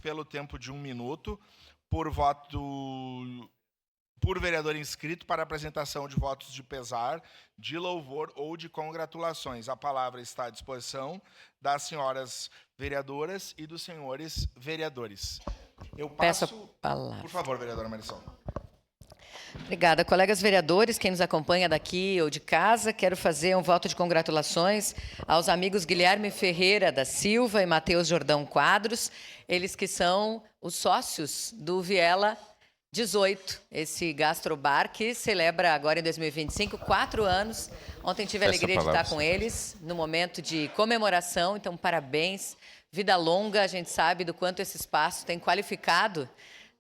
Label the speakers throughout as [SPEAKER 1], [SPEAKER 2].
[SPEAKER 1] pelo tempo de 1 minuto, por vereador inscrito para apresentação de votos de pesar, de louvor ou de congratulações. A palavra está à disposição das senhoras vereadoras e dos senhores vereadores. Eu passo...
[SPEAKER 2] Peço a palavra.
[SPEAKER 1] Por favor, vereadora Marisol.
[SPEAKER 2] Obrigada. Colegas vereadores, quem nos acompanha daqui ou de casa, quero fazer um voto de congratulações aos amigos Guilherme Ferreira da Silva e Matheus Jordão Quadros, eles que são os sócios do Viela 18, esse gastrobar que celebra agora em 2025 4 anos. Ontem tive a alegria de estar com eles no momento de comemoração, então parabéns, vida longa. A gente sabe do quanto esse espaço tem qualificado,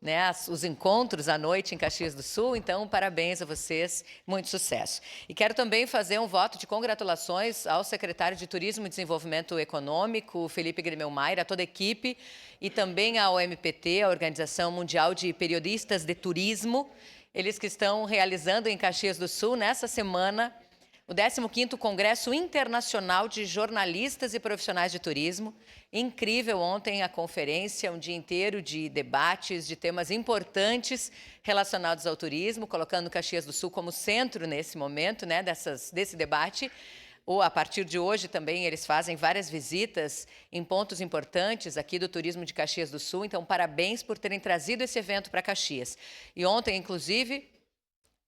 [SPEAKER 2] né, os encontros à noite em Caxias do Sul, então parabéns a vocês, muito sucesso. E quero também fazer um voto de congratulações ao secretário de Turismo e Desenvolvimento Econômico, Felipe Grimelmaier, a toda a equipe, e também ao MPT, a Organização Mundial de Periodistas de Turismo, eles que estão realizando em Caxias do Sul, nessa semana, o 15º Congresso Internacional de Jornalistas e Profissionais de Turismo. Incrível ontem a conferência, um dia inteiro de debates, de temas importantes relacionados ao turismo, colocando Caxias do Sul como centro nesse momento, né, desse debate. Ou a partir de hoje também eles fazem várias visitas em pontos importantes aqui do turismo de Caxias do Sul. Então, parabéns por terem trazido esse evento para Caxias. E ontem, inclusive,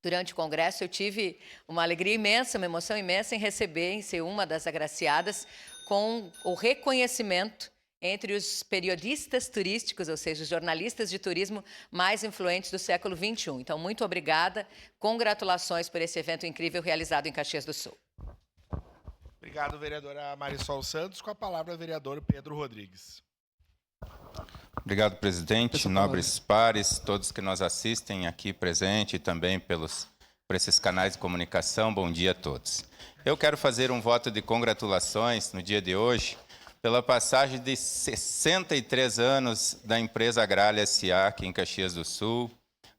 [SPEAKER 2] durante o congresso, eu tive uma alegria imensa, uma emoção imensa em receber, em ser uma das agraciadas, com o reconhecimento entre os periodistas turísticos, ou seja, os jornalistas de turismo mais influentes do século XXI. Então, muito obrigada, congratulações por esse evento incrível realizado em Caxias do Sul.
[SPEAKER 1] Obrigado, vereadora Marisol Santos. Com a palavra, o vereador Pedro Rodrigues.
[SPEAKER 3] Obrigado, presidente, nobres pares, todos que nos assistem aqui presente e também por esses canais de comunicação, bom dia a todos. Eu quero fazer um voto de congratulações no dia de hoje pela passagem de 63 anos da empresa Agrália S.A. aqui em Caxias do Sul,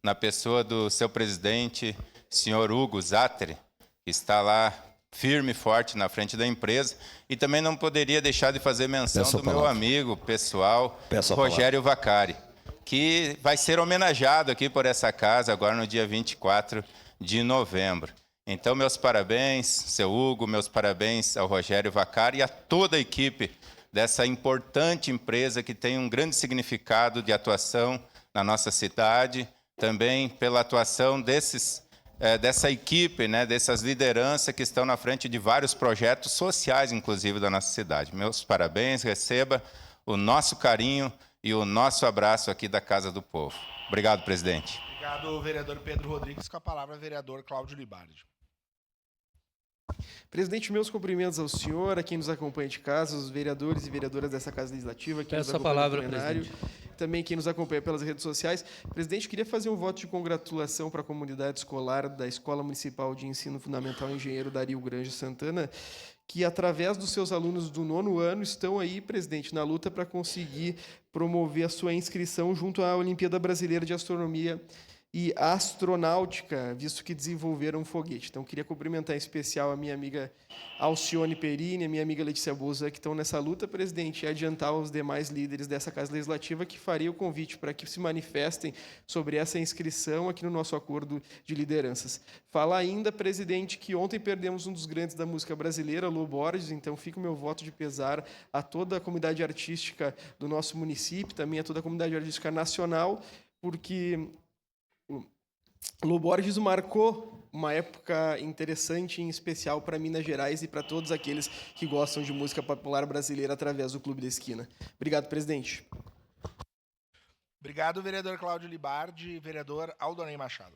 [SPEAKER 3] na pessoa do seu presidente, senhor Hugo Zatter, que está lá firme e forte na frente da empresa, e também não poderia deixar de fazer menção do meu amigo pessoal, Rogério Vacari, que vai ser homenageado aqui por essa casa agora no dia 24 de novembro. Então, meus parabéns, seu Hugo, meus parabéns ao Rogério Vacari e a toda a equipe dessa importante empresa que tem um grande significado de atuação na nossa cidade, também pela atuação dessa equipe, né, dessas lideranças que estão na frente de vários projetos sociais, inclusive, da nossa cidade. Meus parabéns, receba o nosso carinho e o nosso abraço aqui da Casa do Povo. Obrigado, presidente.
[SPEAKER 1] Obrigado, vereador Pedro Rodrigues. Com a palavra, vereador Cláudio Libardi.
[SPEAKER 4] Presidente, meus cumprimentos ao senhor, a quem nos acompanha de casa, os vereadores e vereadoras dessa Casa Legislativa, quem nos acompanha no plenário, também quem nos acompanha pelas redes sociais. Presidente, queria fazer um voto de congratulação para a comunidade escolar da Escola Municipal de Ensino Fundamental Engenheiro Dario Grange Santana, que, através dos seus alunos do 9º ano, estão aí, presidente, na luta para conseguir promover a sua inscrição junto à Olimpíada Brasileira de Astronomia e Astronáutica, visto que desenvolveram um foguete. Então, queria cumprimentar em especial a minha amiga Alcione Perini, a minha amiga Letícia Boza, que estão nessa luta, presidente, e adiantar os demais líderes dessa Casa Legislativa que faria o convite para que se manifestem sobre essa inscrição aqui no nosso acordo de lideranças. Fala ainda, presidente, que ontem perdemos um dos grandes da música brasileira, Lô Borges, então fica o meu voto de pesar a toda a comunidade artística do nosso município, também a toda a comunidade artística nacional, porque Lô Borges marcou uma época interessante, em especial para Minas Gerais e para todos aqueles que gostam de música popular brasileira através do Clube da Esquina. Obrigado, presidente.
[SPEAKER 1] Obrigado, vereador Cláudio Libardi. Vereador Aldonei Machado.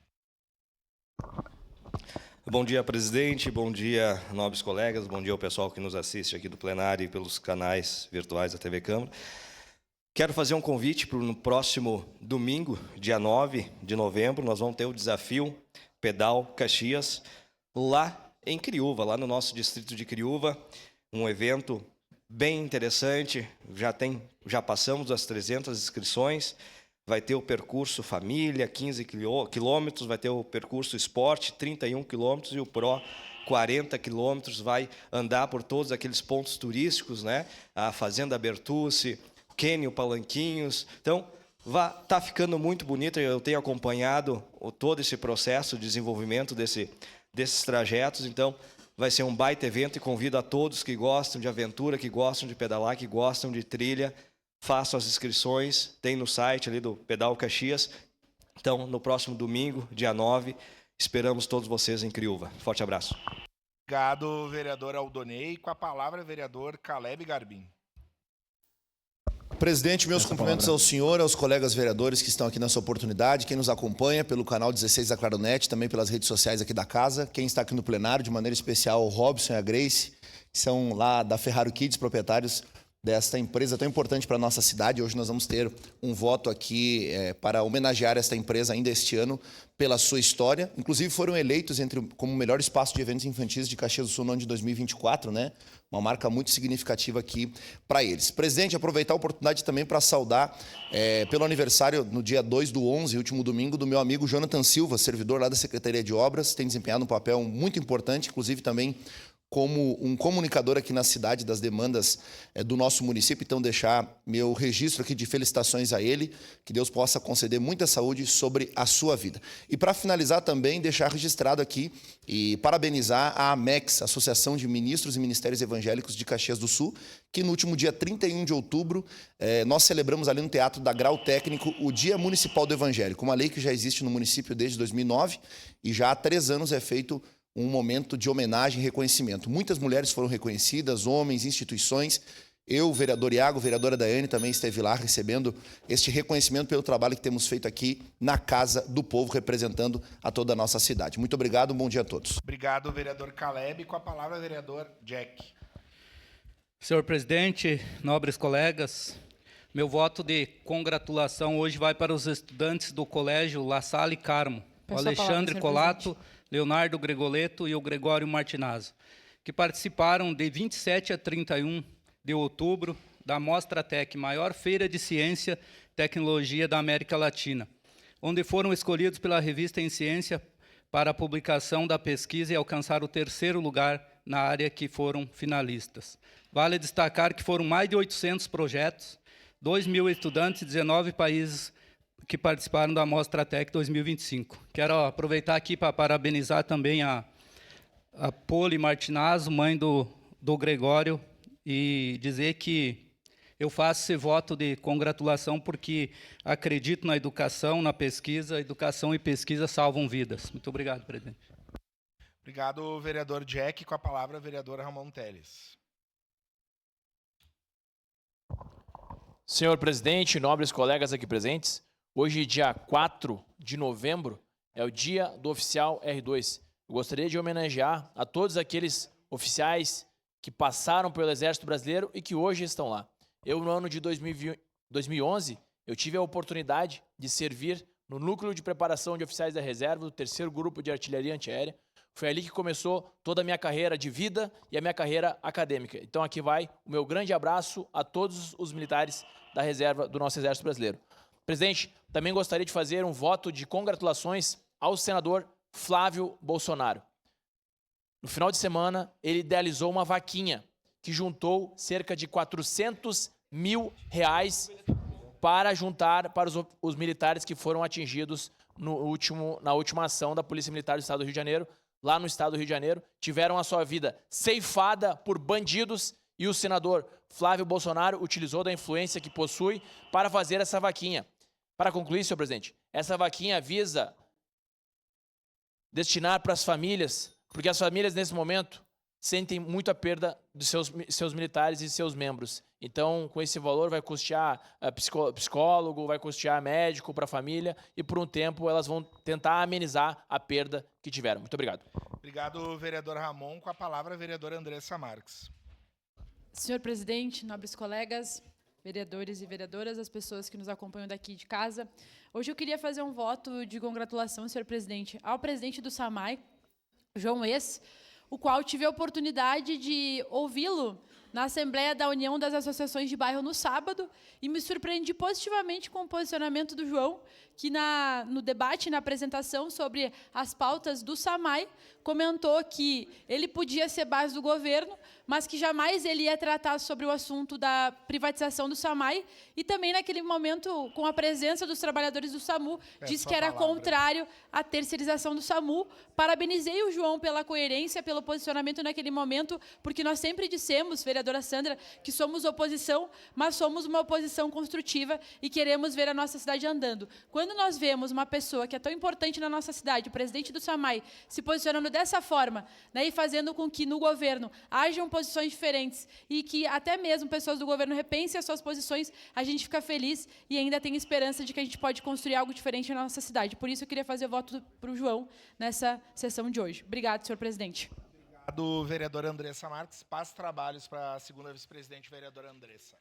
[SPEAKER 5] Bom dia, presidente. Bom dia, nobres colegas. Bom dia ao pessoal que nos assiste aqui do plenário e pelos canais virtuais da TV Câmara. Quero fazer um convite para no próximo domingo, dia 9 de novembro, nós vamos ter o desafio Pedal Caxias, lá em Criúva, lá no nosso distrito de Criúva, um evento bem interessante, já passamos das 300 inscrições, vai ter o percurso família, 15 quilômetros, vai ter o percurso esporte, 31 quilômetros, e o Pro, 40 quilômetros, vai andar por todos aqueles pontos turísticos, né? A Fazenda Bertucci, Quênio Palanquinhos. Então, tá ficando muito bonito. Eu tenho acompanhado todo esse processo de desenvolvimento desses trajetos. Então, vai ser um baita evento e convido a todos que gostam de aventura, que gostam de pedalar, que gostam de trilha, façam as inscrições, tem no site ali do Pedal Caxias. Então, no próximo domingo, dia 9, esperamos todos vocês em Criúva. Forte abraço.
[SPEAKER 1] Obrigado, vereador Aldonei. Com a palavra, vereador Caleb Garbim.
[SPEAKER 6] Presidente, meus cumprimentos ao senhor, aos colegas vereadores que estão aqui nessa oportunidade, quem nos acompanha pelo canal 16 da Claronet, também pelas redes sociais aqui da casa, quem está aqui no plenário, de maneira especial, o Robson e a Grace, que são lá da Ferrari Kids, proprietários desta empresa tão importante para a nossa cidade. Hoje nós vamos ter um voto aqui para homenagear esta empresa ainda este ano pela sua história. Inclusive foram eleitos como o melhor espaço de eventos infantis de Caxias do Sul no ano de 2024, né? Uma marca muito significativa aqui para eles. Presidente, aproveitar a oportunidade também para saudar pelo aniversário no dia 2/11, último domingo, do meu amigo Jonathan Silva, servidor lá da Secretaria de Obras, tem desempenhado um papel muito importante, inclusive também como um comunicador aqui na cidade das demandas do nosso município. Então, deixar meu registro aqui de felicitações a ele, que Deus possa conceder muita saúde sobre a sua vida. E, para finalizar também, deixar registrado aqui e parabenizar a AMEX, Associação de Ministros e Ministérios Evangélicos de Caxias do Sul, que no último dia 31 de outubro, nós celebramos ali no Teatro da Grau Técnico o Dia Municipal do Evangélico, uma lei que já existe no município desde 2009 e já há 3 anos é feito um momento de homenagem e reconhecimento. Muitas mulheres foram reconhecidas, homens, instituições. Eu, o vereador Iago, a vereadora Daiane também esteve lá recebendo este reconhecimento pelo trabalho que temos feito aqui na Casa do Povo, representando a toda a nossa cidade. Muito obrigado, um bom dia a todos.
[SPEAKER 1] Obrigado, vereador Caleb. Com a palavra, vereador Jack.
[SPEAKER 7] Senhor presidente, nobres colegas, meu voto de congratulação hoje vai para os estudantes do Colégio La Salle Carmo, o Alexandre Colato, Leonardo Gregoleto e o Gregório Martinazzo, que participaram de 27 a 31 de outubro da Mostra Tec, maior feira de ciência e tecnologia da América Latina, onde foram escolhidos pela revista Em Ciência para a publicação da pesquisa e alcançaram o 3º lugar na área que foram finalistas. Vale destacar que foram mais de 800 projetos, 2.000 estudantes e 19 países que participaram da Mostra Tec 2025. Quero aproveitar aqui para parabenizar também a Poli Martinazzo, mãe do Gregório, e dizer que eu faço esse voto de congratulação porque acredito na educação, na pesquisa. Educação e pesquisa salvam vidas. Muito obrigado, presidente.
[SPEAKER 1] Obrigado, vereador Jack. Com a palavra, vereador Ramon Teles.
[SPEAKER 8] Senhor presidente, nobres colegas aqui presentes, hoje, dia 4 de novembro, é o dia do oficial R2. Eu gostaria de homenagear a todos aqueles oficiais que passaram pelo Exército Brasileiro e que hoje estão lá. Eu, no ano de 2011, eu tive a oportunidade de servir no Núcleo de Preparação de Oficiais da Reserva, do 3º Grupo de Artilharia Antiaérea. Foi ali que começou toda a minha carreira de vida e a minha carreira acadêmica. Então, aqui vai o meu grande abraço a todos os militares da reserva do nosso Exército Brasileiro. Presidente, também gostaria de fazer um voto de congratulações ao senador Flávio Bolsonaro. No final de semana, ele idealizou uma vaquinha que juntou cerca de R$400 mil para juntar para os militares que foram atingidos na última ação da Polícia Militar do Estado do Rio de Janeiro. Lá no Estado do Rio de Janeiro, tiveram a sua vida ceifada por bandidos e o senador Flávio Bolsonaro utilizou da influência que possui para fazer essa vaquinha. Para concluir, senhor presidente, essa vaquinha visa destinar para as famílias, porque as famílias, nesse momento, sentem muito a perda de seus militares e seus membros. Então, com esse valor, vai custear psicólogo, vai custear médico para a família e, por um tempo, elas vão tentar amenizar a perda que tiveram. Muito obrigado.
[SPEAKER 1] Obrigado, vereador Ramon. Com a palavra, a vereadora Andressa Marques.
[SPEAKER 9] Senhor presidente, nobres colegas, vereadores e vereadoras, as pessoas que nos acompanham daqui de casa, hoje eu queria fazer um voto de congratulação, senhor presidente, ao presidente do SAMAI, João Ex, o qual tive a oportunidade de ouvi-lo na Assembleia da União das Associações de Bairro no sábado e me surpreendi positivamente com o posicionamento do João, que no debate, na apresentação sobre as pautas do SAMAI, comentou que ele podia ser base do governo, mas que jamais ele ia tratar sobre o assunto da privatização do SAMAI, e também, naquele momento, com a presença dos trabalhadores do SAMU, disse que era contrário à terceirização do SAMU. Parabenizei o João pela coerência, pelo posicionamento naquele momento, porque nós sempre dissemos, vereadora Sandra, que somos oposição, mas somos uma oposição construtiva e queremos ver a nossa cidade andando. Quando nós vemos uma pessoa que é tão importante na nossa cidade, o presidente do SAMAI, se posicionando dessa forma, né, e fazendo com que no governo hajam posições diferentes e que até mesmo pessoas do governo repensem as suas posições, a gente fica feliz e ainda tem esperança de que a gente pode construir algo diferente na nossa cidade. Por isso, eu queria fazer o voto para o João nessa sessão de hoje. Obrigado, senhor presidente.
[SPEAKER 1] Obrigado, vereadora Andressa Marques. Passa trabalhos para a segunda vice-presidente, vereadora Andressa.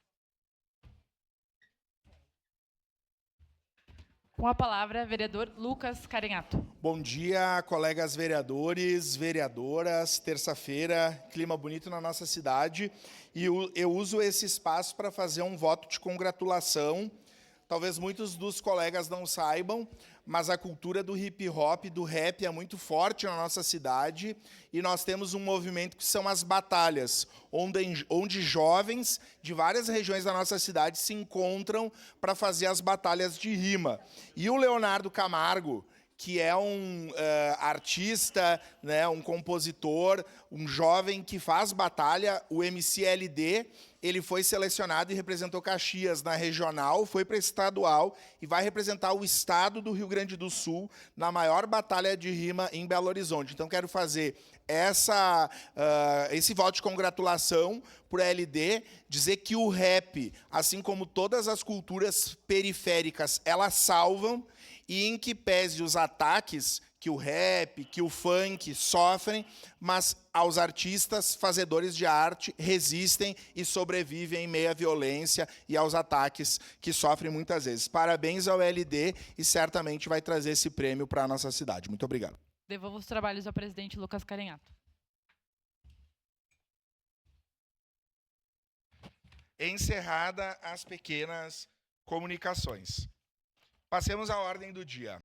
[SPEAKER 9] Com a palavra, vereador Lucas Carenhato.
[SPEAKER 1] Bom dia, colegas vereadores, vereadoras. Terça-feira, clima bonito na nossa cidade. E eu uso esse espaço para fazer um voto de congratulação. Talvez muitos dos colegas não saibam, mas a cultura do hip-hop, do rap, é muito forte na nossa cidade, e nós temos um movimento que são as batalhas, onde jovens de várias regiões da nossa cidade se encontram para fazer as batalhas de rima. E o Leonardo Camargo, que é um artista, né, um compositor, um jovem que faz batalha, o MCLD, ele foi selecionado e representou Caxias na regional, foi para a estadual e vai representar o estado do Rio Grande do Sul na maior batalha de rima em Belo Horizonte. Então, quero fazer esse voto de congratulação para o LD, dizer que o rap, assim como todas as culturas periféricas, elas salvam, e em que pese os ataques que o rap, que o funk sofrem, mas aos artistas, fazedores de arte, resistem e sobrevivem em meio à violência e aos ataques que sofrem muitas vezes. Parabéns ao LD e certamente vai trazer esse prêmio para a nossa cidade. Muito obrigado.
[SPEAKER 9] Devolvo os trabalhos ao presidente Lucas Carenhato.
[SPEAKER 1] Encerrada as pequenas comunicações. Passemos à ordem do dia.